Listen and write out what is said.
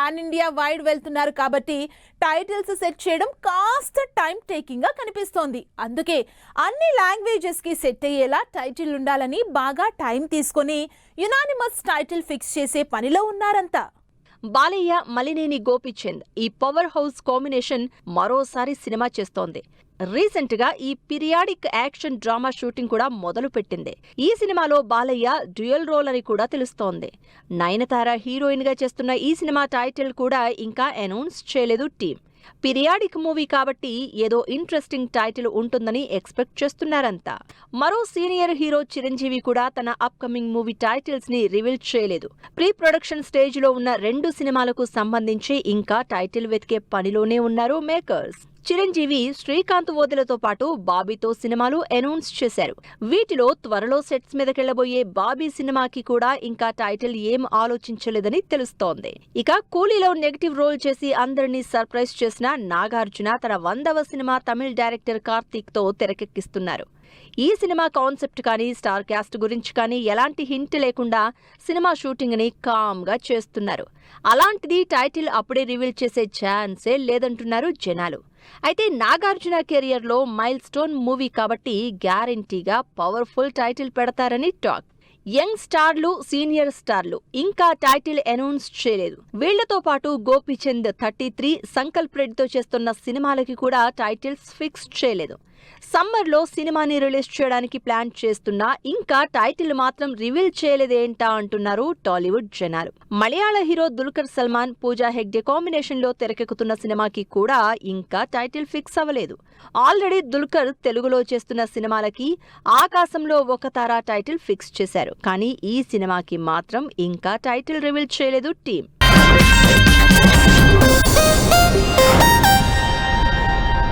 Pan India wide వెళ్తున్నారు కాబట్టి titles set చేయడం కాస్త టైం టేకింగ్ గా కనిపిస్తోంది. అందుకే అన్ని లాంగ్వేజెస్ కి సెట్ అయ్యేలా టైటిల్ ఉండాలని బాగా టైం తీసుకొని యునానిమస్ టైటిల్ ఫిక్స్ చేసే పనిలో ఉన్నారంతా. బాలయ్య, మలినేని గోపీచంద్ ఈ పవర్ హౌస్ కాంబినేషన్ మరోసారి సినిమా చేస్తోంది. రీసెంట్ గా ఈ పీరియాడిక్ యాక్షన్ డ్రామా షూటింగ్ కూడా మొదలు పెట్టింది. ఈ సినిమాలో బాలయ్య డ్యూయల్ రోల్ అని కూడా తెలుస్తోంది. నయనతార హీరోయిన్ గా చేస్తున్న ఈ సినిమా టైటిల్ కూడా ఇంకా అనౌన్స్ చేయలేదు టీం. పీరియాడిక్ మూవీ కాబట్టి ఏదో ఇంట్రెస్టింగ్ టైటిల్ ఉంటుందని ఎక్స్పెక్ట్ చేస్తున్నారంతా. మరో సీనియర్ హీరో చిరంజీవి కూడా తన అప్కమింగ్ మూవీ టైటిల్స్ ని రివీల్ చేయలేదు. ప్రీ ప్రొడక్షన్ స్టేజ్ లో ఉన్న 2 సినిమాలకు సంబంధించి ఇంకా టైటిల్ వెతికే పనిలోనే ఉన్నారు మేకర్స్. చిరంజీవి శ్రీకాంత్ ఓదెలతో పాటు బాబీతో సినిమాలు అనౌన్స్ చేశారు. వీటిలో త్వరలో సెట్స్ మీదకెళ్లబోయే బాబీ సినిమాకి కూడా ఇంకా టైటిల్ ఏం ఆలోచించలేదని తెలుస్తోంది. ఇక కూలీలో నెగటివ్ రోల్ చేసి అందరినీ సర్ప్రైజ్ చేసిన నాగార్జున తన 100వ సినిమా తమిళ డైరెక్టర్ కార్తీక్ తో తెరకెక్కిస్తున్నారు. ఈ సినిమా కాన్సెప్ట్ కానీ స్టార్ క్యాస్ట్ గురించి కానీ ఎలాంటి హింట్ లేకుండా సినిమా షూటింగ్ ని కామ్ గా చేస్తున్నారు. అలాంటిది టైటిల్ అప్పుడే రివీల్ చేసే ఛాన్సే లేదంటున్నారు జనాలు. అయితే నాగార్జున కెరియర్ లో మైల్ స్టోన్ మూవీ కాబట్టి గ్యారంటీగా పవర్ఫుల్ టైటిల్ పెడతారని టాక్. యంగ్ స్టార్లు, సీనియర్ స్టార్లు ఇంకా టైటిల్ అనౌన్స్ చేయలేదు. వీళ్లతో పాటు గోపీచంద్ 33, సంకల్ప్ రెడ్డితో చేస్తున్న సినిమాలకి కూడా టైటిల్స్ ఫిక్స్ చేయలేదు. సమ్మర్ లో సినిమాని రిలీజ్ చేయడానికి ప్లాన్ చేస్తున్నా ఇంకా టైటిల్ మాత్రం రివీల్ చేయలేదేంటా అంటున్నారు టాలీవుడ్ జనాలు. మలయాళ హీరో దుల్కర్ సల్మాన్, పూజా హెగ్డే కాంబినేషన్ లో తెరకెక్కుతున్న సినిమాకి కూడా ఇంకా టైటిల్ ఫిక్స్ అవ్వలేదు. ఆల్రెడీ దుల్కర్ తెలుగులో చేస్తున్న సినిమాలకి ఆకాశంలో ఒక తార టైటిల్ ఫిక్స్ చేశారు. కానీ ఈ సినిమాకి మాత్రం ఇంకా టైటిల్ రివీల్ చేయలేదు టీం.